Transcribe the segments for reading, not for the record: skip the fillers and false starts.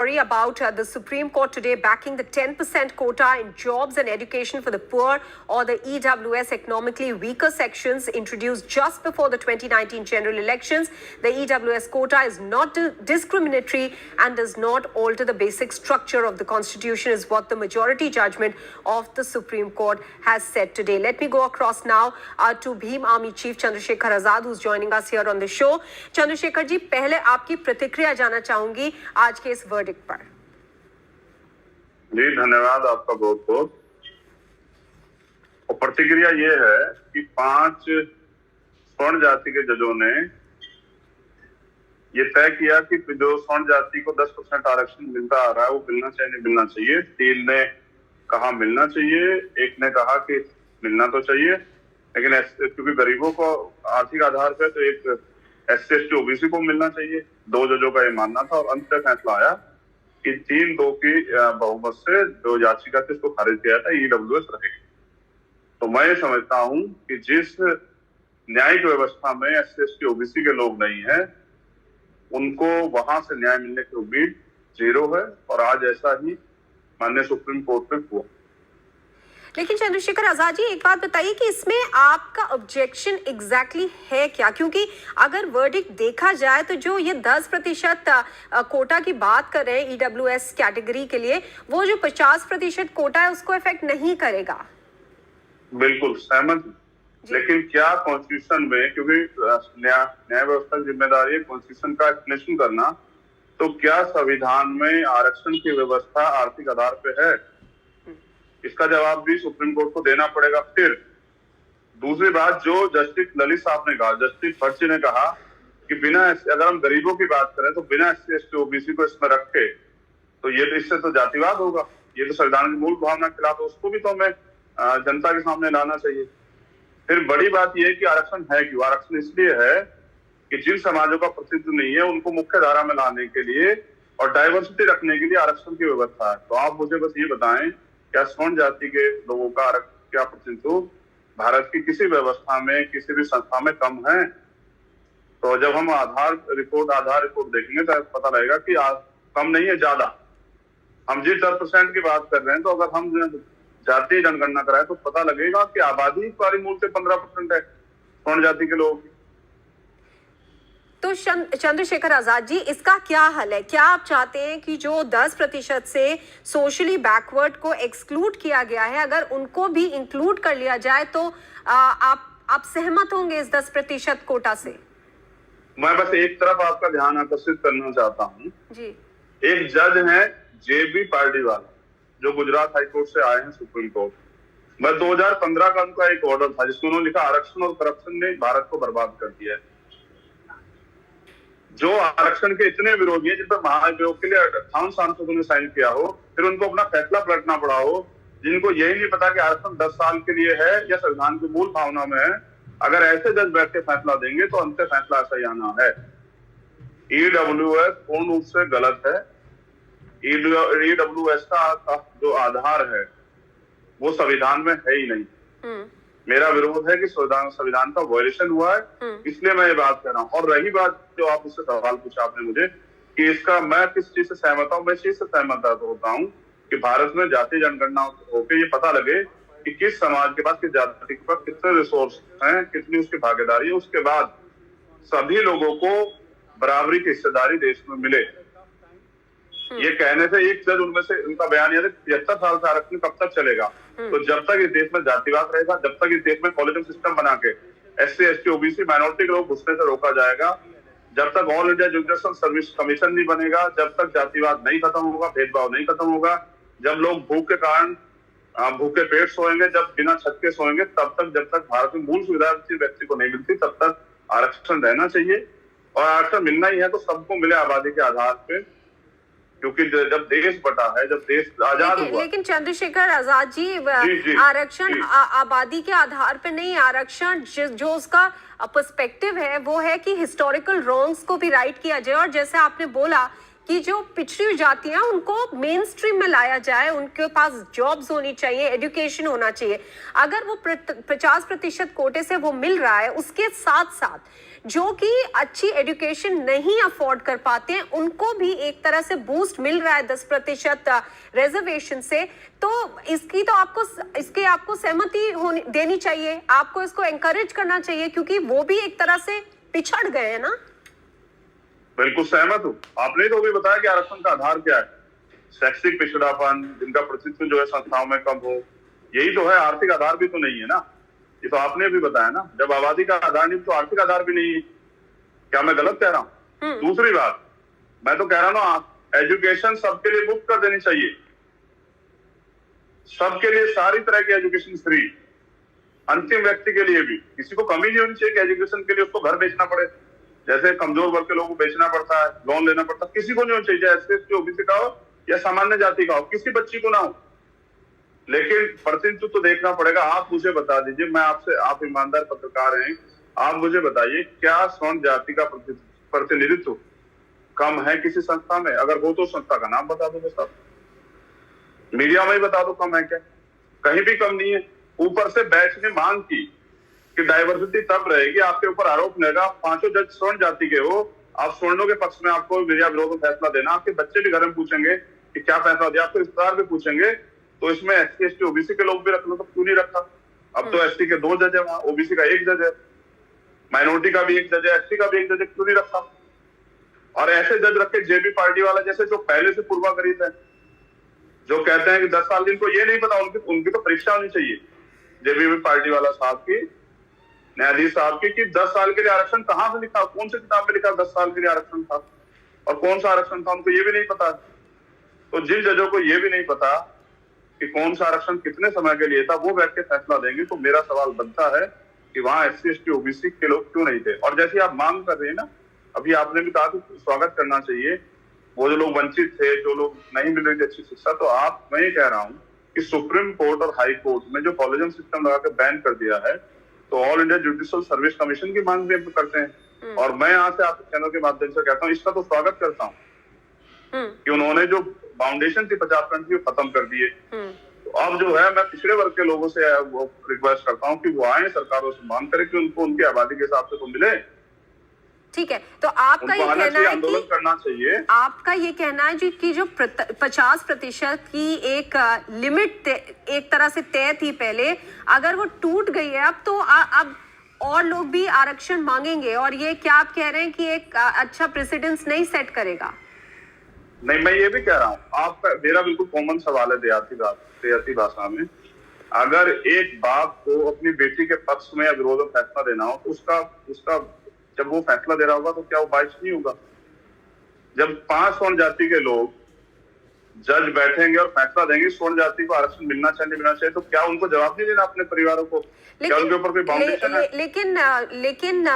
story about the Supreme Court today backing the 10% quota in jobs and education for the poor, or the EWS economically weaker sections introduced just before the 2019 general elections. The EWS quota is not discriminatory and does not alter the basic structure of the Constitution, is what the majority judgment of the Supreme Court has said today. Let me go across now to Bhim Army Chief Chandrasekhar Azad, who's joining us here on the show. Chandrasekhar ji, पहले आपकी प्रतिक्रिया जानना चाहूंगी आज के इस verdict पर। जी धन्यवाद आपका बहुत बहुत। और प्रतिक्रिया ये है कि 5 स्वर्ण जाति के जजों ने ये तय किया कि जो स्वर्ण जाति को 10% आरक्षण मिलता आ रहा है वो मिलना चाहिए नहीं मिलना चाहिए। 3 ने कहा मिलना चाहिए, 1 ने कहा कि मिलना तो चाहिए, लेकिन क्योंकि गरीबों को आर्थिक आधार पर तो एक SC ST OBC को मिलना चाहिए। 2 जजों का ये मानना था और अंत तक फैसला आया कि 3-2 की बहुमत से जो याचिका थी उसको खारिज किया था, EWS रहेगी। तो मैं ये समझता हूं कि जिस न्यायिक व्यवस्था में SC ST OBC के लोग नहीं है, उनको वहां से न्याय मिलने की उम्मीद 0 है और आज ऐसा ही माननीय सुप्रीम कोर्ट में हुआ। लेकिन चंद्रशेखर आजाद जी, एक बात बताइए कि इसमें आपका ऑब्जेक्शन एग्जैक्टली है क्या? क्योंकि अगर वर्डिक्ट देखा जाए तो जो ये 10% कोटा की बात कर रहे हैं EWS कैटेगरी के लिए, वो जो 50% कोटा है उसको इफेक्ट नहीं करेगा। बिल्कुल सहमत, लेकिन क्या कॉन्स्टिट्यूशन में, क्योंकि न्याय व्यवस्था की जिम्मेदारी है कॉन्स्टिट्यूशन का एक्सप्लेनेशन करना, तो क्या संविधान में आरक्षण की व्यवस्था आर्थिक आधार पे है? इसका जवाब भी सुप्रीम कोर्ट को देना पड़ेगा। फिर दूसरी बात जो जस्टिस ललित साहब ने कहा, जस्टिस भट्ट ने कहा कि बिना, अगर हम गरीबों की बात करें तो बिना SC ST OBC को इसमें रखे तो ये इससे तो जातिवाद होगा, ये तो संविधान की मूल भावना के खिलाफ, उसको भी तो हमें जनता के सामने लाना चाहिए। फिर बड़ी बात यह है कि आरक्षण है क्यों? आरक्षण इसलिए है कि जिन समाजों का प्रतिनिधित्व नहीं है उनको मुख्य धारा में लाने के लिए और डाइवर्सिटी रखने के लिए आरक्षण की व्यवस्था है। तो आप मुझे बस ये बताएं, क्या स्वर्ण जाति के लोगों का क्या प्रतिनिधित्व भारत की किसी व्यवस्था में, किसी भी संस्था में कम है? तो जब हम आधार रिपोर्ट देखेंगे तो पता लगेगा कि कम नहीं है, ज्यादा। हम जिस 10% की बात कर रहे हैं, तो अगर हम जातीय जनगणना कराएं तो पता लगेगा कि आबादी सारी मूल से 15% है स्वर्ण जाति के लोगों की। तो चंद्रशेखर आजाद जी, इसका क्या हल है? क्या आप चाहते हैं कि जो 10% से सोशली बैकवर्ड को एक्सक्लूड किया गया है, अगर उनको भी इंक्लूड कर लिया जाए तो आप सहमत होंगे इस 10% कोटा से? मैं बस एक तरफ आपका ध्यान आकर्षित करना चाहता हूँ जी। एक जज है JB पार्डीवाला, जो गुजरात हाईकोर्ट से आए हैं सुप्रीम कोर्ट। मैं 2015 का उनका एक ऑर्डर था जिसमें उन्होंने लिखा आरक्षण और करप्शन ने भारत को बर्बाद कर दिया है। जो आरक्षण के इतने विरोधी है, जिन पर महाभियोग के लिए 58 सांसदों ने साइन किया हो, फिर उनको अपना फैसला पलटना पड़ा हो, जिनको यही नहीं पता कि आरक्षण 10 साल के लिए है या संविधान की मूल भावना में है, अगर ऐसे जज बैठ के फैसला देंगे तो अंतिम फैसला ऐसा ही आना है। EWS पूर्ण रूप से गलत है। EWS का जो आधार है वो संविधान में है ही नहीं। मेरा विरोध है कि संविधान का वायलेशन हुआ है, इसलिए मैं ये बात कर रहा हूँ। और रही बात जो आप उससे सवाल पूछा आपने मुझे कि इसका मैं किस चीज से सहमत हूँ, मैं इस चीज से सहमत होता हूँ कि भारत में जातीय जनगणना होकर ये पता लगे कि किस समाज के पास, किस जाति के पास कितने रिसोर्स हैं, कितनी उसकी भागीदारी है, उसके बाद सभी लोगों को बराबरी की हिस्सेदारी देश में मिले। ये कहने से एक जज उनमें से उनका बयान यह है 75 साल से आरक्षण कब तक चलेगा? तो जब तक इस देश में जातिवाद रहेगा, जब तक इस देश में कॉलेजियम सिस्टम बना के SC ST OBC माइनॉरिटी के लोग घुसने से रोका जाएगा, जब तक all India judicial service commission नहीं बनेगा, जब तक जातिवाद नहीं खत्म होगा, भेदभाव नहीं खत्म होगा, जब लोग भूख के कारण भूखे पेट सोएंगे, जब बिना छत के सोएंगे, तब तक, जब तक भारत में मूल सुविधा व्यक्ति को नहीं मिलती, तब तक आरक्षण रहना चाहिए। और आरक्षण मिलना ही है तो सबको मिले आबादी के आधार पे, क्योंकि जब देश बटा है, जब देश आजाद हुआ। लेकिन चंद्रशेखर आजाद जी, आरक्षण आबादी के आधार पे नहीं, आरक्षण जो उसका पर्सपेक्टिव है वो है कि हिस्टोरिकल रॉन्ग्स को भी राइट किया जाए। और जैसे आपने बोला कि जो पिछड़ी जातियां उनको मेन स्ट्रीम में लाया जाए, उनके पास जॉब्स होनी चाहिए, एजुकेशन होना चाहिए। अगर वो 50% कोटे से वो मिल रहा है, उसके साथ साथ जो कि अच्छी एजुकेशन नहीं अफोर्ड कर पाते हैं, उनको भी एक तरह से बूस्ट मिल रहा है 10% रिजर्वेशन से। तो इसकी तो आपको सहमति होनी देनी चाहिए, आपको इसको एनकरेज करना चाहिए, क्योंकि वो भी एक तरह से पिछड़ गए हैं ना। बिल्कुल सहमत हूँ। आपने तो भी बताया कि आरक्षण का आधार क्या है, शैक्षिक पिछड़ापन, जिनका प्रतिनिधित्व जो है संस्थाओं में कम हो, यही तो है। आर्थिक आधार भी तो नहीं है ना, ये तो आपने भी बताया ना। जब आबादी का आधार नहीं तो आर्थिक आधार भी नहीं है। क्या मैं गलत कह रहा हूँ? दूसरी बात, मैं तो कह रहा हूँ एजुकेशन सबके लिए मुफ्त कर देनी चाहिए, सबके लिए सारी तरह की एजुकेशन फ्री, अंतिम व्यक्ति के लिए भी। किसी को कमी नहीं होनी चाहिए कि एजुकेशन के लिए उसको घर बेचना पड़े, जैसे कमजोर वर्ग के लोगों को बेचना पड़ता है, लोन लेना पड़ता है। किसी को नहीं होना चाहिए, चाहे एससी ओबीसी का हो या सामान्य जाति का हो, किसी बच्ची को ना हो। लेकिन प्रतिनिधित्व तो देखना पड़ेगा। आप मुझे बता दीजिए, मैं आपसे, आप ईमानदार पत्रकार हैं, आप मुझे बताइए क्या स्वर्ण जाति का प्रतिनिधित्व कम है किसी संस्था में? अगर हो तो संस्था का नाम बता दो, बस। मीडिया में ही बता दो कम है क्या? कहीं भी कम नहीं है। ऊपर से बैच ने मांग की कि डाइवर्सिटी तब रहेगी, आपके ऊपर आरोप रहेगा, 5 जज स्वर्ण जाति के हो, आप स्वर्णों के पक्ष में आपको मीडिया विरोध में फैसला देना। आपके बच्चे भी घर में पूछेंगे कि क्या फैसला दिया, आपके रिश्तेदार भी पूछेंगे। तो इसमें एससी एसटी ओबीसी के लोग भी रख लो, तो क्यों नहीं रखा? अब तो एसटी के 2 जज है वहां, ओबीसी का 1 जज है, माइनॉरिटी का भी 1 जज है, एसटी का भी 1 जज है, क्यों नहीं रखा? और ऐसे जज रखे जेबी पार्टी वाला जैसे, जो पहले से पूर्वाग्रहित है, जो कहते हैं कि 10 साल, जिनको ये नहीं पता, उनकी तो परीक्षा होनी चाहिए जेबी पार्टी वाला साहब की, न्यायाधीश साहब की, कि 10 साल के लिए आरक्षण कहां से लिखा, कौन सी किताब में लिखा 10 साल के लिए आरक्षण था, और कौन सा आरक्षण था, उनको ये भी नहीं पता। तो जिन जजों को ये भी नहीं पता कि कौन सा आरक्षण कितने समय के लिए था, वो बैठ के फैसला देंगे। तो मेरा सवाल बनता है कि वहां एससी एसटी ओबीसी के लोग क्यों नहीं थे? और जैसे आप मांग कर रहे हैं ना, अभी आपने भी कहा कि स्वागत करना चाहिए, वो जो लोग वंचित थे, जो लोग नहीं मिल रही थी अच्छी शिक्षा, तो मैं ये कह रहा हूँ कि सुप्रीम कोर्ट और हाई कोर्ट में जो कॉलेजियम सिस्टम लगा के बैन कर दिया है, तो all India judicial service commission की मांग भी हम करते हैं। और मैं यहाँ से आपके चैनल के माध्यम से कहता हूँ, इसका तो स्वागत करता हूँ कि उन्होंने जो फाउंडेशन थी 50% की, खत्म कर दिए। तो अब जो है, मैं पिछड़े वर्ग के लोगों से वो रिक्वेस्ट करता हूँ कि वो आए, सरकारों से मांग करें कि उनको उनकी आबादी के हिसाब से तो मिले। ठीक है, तो आपका ये कहना है आंदोलन करना चाहिए। आपका ये कहना है जी कि जो 50% की एक लिमिट एक तरह से तय थी पहले, अगर वो टूट गई है अब, तो अब और लोग भी आरक्षण मांगेंगे, और ये क्या आप कह रहे हैं कि एक अच्छा प्रेसिडेंस नहीं सेट करेगा? नहीं, मैं ये भी कह रहा हूँ, आपका मेरा बिल्कुल कॉमन सवाल है देहाती भाषा में। अगर एक बाप को अपनी बेटी के पक्ष में या विरोध में फैसला देना हो, तो उसका जब वो फैसला दे रहा होगा तो क्या वो बाइस नहीं होगा? जब 5 स्वर्ण जाति के लोग जज बैठेंगे और फैसला देंगे स्वर्ण जाति को आरक्षण मिलना चाहिए, तो क्या उनको जवाब नहीं देना अपने परिवारों को? क्या उनके ऊपर कोई बाउंडेशन है? लेकिन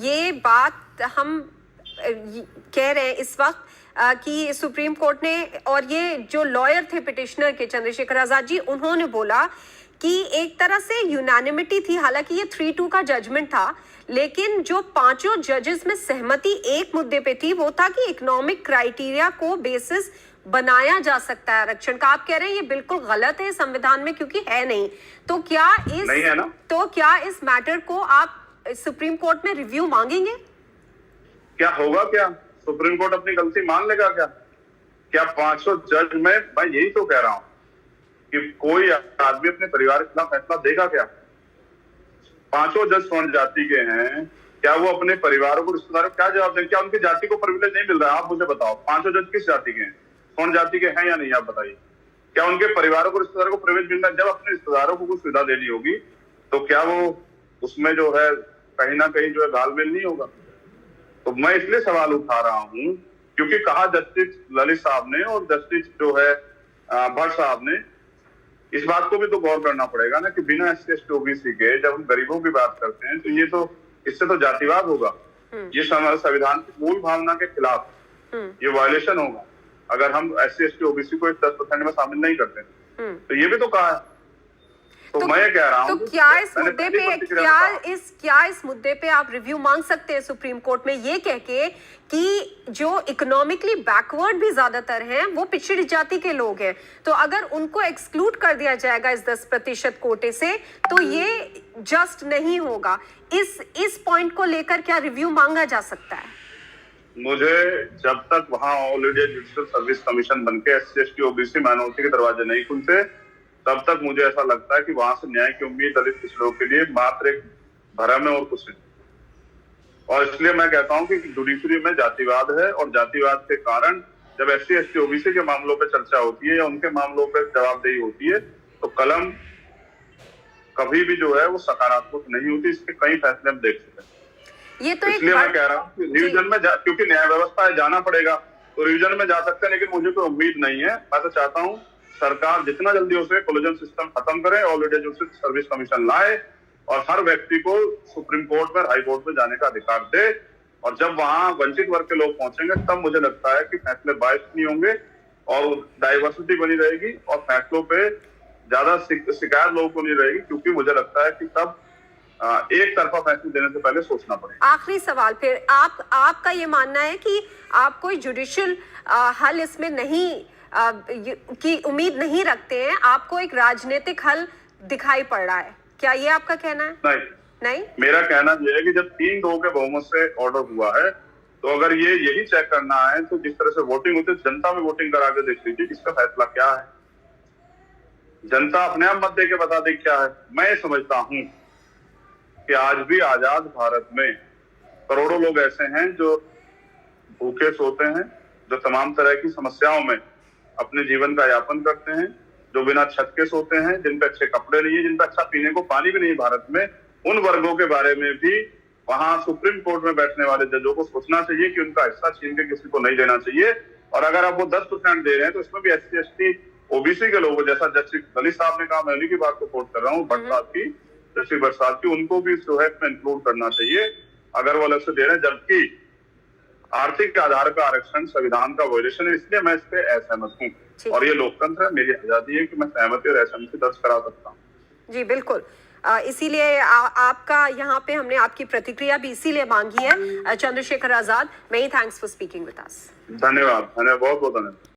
ये बात हम कह रहे हैं इस वक्त कि सुप्रीम कोर्ट ने, और ये जो लॉयर थे पिटिशनर के चंद्रशेखर आजाद जी, उन्होंने बोला कि एक तरह से यूनानिमिटी थी, हालांकि ये 3-2 का जजमेंट था, लेकिन जो 5 जजेस में सहमति एक मुद्दे पे थी, वो था कि इकोनॉमिक क्राइटेरिया को बेसिस बनाया जा सकता है आरक्षण का। आप कह रहे हैं ये बिल्कुल गलत है संविधान में, क्योंकि है नहीं। तो क्या इस मैटर को आप सुप्रीम कोर्ट में रिव्यू मांगेंगे? क्या होगा? क्या सुप्रीम कोर्ट अपनी गलती मान लेगा? क्या 500 जज में, मैं यही तो कह रहा हूं कि कोई आदमी अपने परिवार के खिलाफ फैसला देगा क्या? 500 जज स्वर्ण जाति के हैं, क्या वो अपने परिवारों को, रिश्तेदारों को क्या जवाब देंगे? क्या उनकी जाति को प्रिविलेज नहीं मिल रहा है? आप मुझे बताओ, 500 जज किस जाति के हैं? स्वर्ण जाति के हैं या नहीं? आप बताइए, क्या उनके परिवारों को, रिश्तेदारों को प्रिविलेज मिल रहा है? जब अपने रिश्तेदारों को कुछ सुविधा देनी होगी, तो क्या वो उसमें जो है कहीं ना कहीं जो है घालमेल नहीं होगा? तो मैं इसलिए सवाल उठा रहा हूं क्योंकि कहा जस्टिस ललित साहब ने और जस्टिस जो है भट्ट साहब ने, इस बात को भी तो गौर करना पड़ेगा ना कि बिना एससी एसटी ओबीसी के जब हम गरीबों की बात करते हैं, तो ये तो, इससे तो जातिवाद होगा, ये संविधान की मूल भावना के खिलाफ ये वायलेशन होगा अगर हम एससी एसटी ओबीसी को इस 10% में शामिल नहीं करते। तो ये भी तो कहा है। तो मैं ये कह रहा हूँ तो क्या इस मैंने मुद्दे पहली पे प्रतिक्रिया इस मुद्दे पे आप रिव्यू मांग सकते हैं सुप्रीम कोर्ट में, ये कह के कि जो इकोनॉमिकली बैकवर्ड भी ज्यादातर हैं वो पिछड़ी जाति के लोग हैं, तो अगर उनको एक्सक्लूड कर दिया जाएगा इस 10% कोटे से तो ये जस्ट नहीं होगा। इस पॉइंट को लेकर क्या रिव्यू मांगा जा सकता है? मुझे जब तक वहां all India judicial service commission बनके SC ST OBC माइनॉरिटी के दरवाजे नहीं खुलते तब तक मुझे ऐसा लगता है कि वहां से न्याय की उम्मीद दलित पिछड़ों के लिए मात्र एक भ्रम है और कुछ नहीं। और इसलिए मैं कहता हूं कि जुडिशरी में जातिवाद है और जातिवाद के कारण जब SC ST OBC के मामलों पे चर्चा होती है या उनके मामलों पे जवाबदेही होती है तो कलम कभी भी जो है वो सकारात्मक नहीं होती। इसके कई फैसले हम देख चुके हैं। ये तो इसलिए मैं कह रहा हूँ कि रिवीजन में क्योंकि न्याय व्यवस्था है जाना पड़ेगा तो रिवीजन में जा सकते हैं, लेकिन मुझे कोई उम्मीद नहीं है। मैं तो चाहता हूँ सरकार जितना जल्दी हो सके कोलिजन सिस्टम खत्म करे, all India judicial service commission लाए और हर व्यक्ति को सुप्रीम कोर्ट में हाई कोर्ट में जाने का अधिकार दे। और जब वहां वंचित वर्ग के लोग पहुंचेंगे तब मुझे लगता है कि फैसले बायस नहीं होंगे और डाइवर्सिटी बनी रहेगी और फैसलों पे ज्यादा शिकायत लोगों को नहीं रहेगी, क्योंकि मुझे लगता है कि तब एक तरफा फैसले देने से पहले सोचना पड़ेगा। आखिरी सवाल फिर आपका ये मानना है कि आप कोई जुडिशियल हल इसमें नहीं की उम्मीद नहीं रखते हैं, आपको एक राजनीतिक हल दिखाई पड़ रहा है, क्या ये आपका कहना है? नहीं, मेरा कहना यह है कि जब 3-2 के बहुमत से ऑर्डर हुआ है तो अगर यही चेक करना है तो जिस तरह से वोटिंग होती है जनता में वोटिंग करा के देख लीजिए इसका फैसला क्या है। जनता अपने आप मत दे के बता दे क्या है। मैं समझता हूँ कि आज भी आजाद भारत में करोड़ों लोग ऐसे हैं जो भूखे सोते हैं, जो तमाम तरह की समस्याओं में अपने जीवन का यापन करते हैं, जो बिना छत के सोते हैं, जिन पे अच्छे कपड़े नहीं है, जिन पे अच्छा पीने को पानी भी नहीं भारत में। उन वर्गों के बारे में भी वहां सुप्रीम कोर्ट में बैठने वाले जजों को सोचना चाहिए कि उनका हिस्सा छीन के किसी को नहीं देना चाहिए। और अगर आप वो 10% दे रहे हैं तो इसमें भी SC ST OBC के लोगों जैसा जस्टिस दलित साहब ने कहा, मैं उन्हीं की बात को कोट कर रहा हूँ, बरसात की जस्टिस बरसात की, उनको भी इस में इंक्लूड करना चाहिए अगर वो अलग से दे रहे हैं। जबकि आर्थिक के आधार पर आरक्षण संविधान का वायलेशन है, इसलिए मैं इस पे असहमत हूँ। और ये लोकतंत्र है, मेरी आजादी है कि मैं सहमति और असहमति दर्ज करा सकता हूँ। जी बिल्कुल, इसीलिए आपका यहाँ पे हमने आपकी प्रतिक्रिया भी इसीलिए मांगी है। Chandrashekhar Azad, many thanks for speaking with us. धन्यवाद, बहुत बहुत धन्यवाद।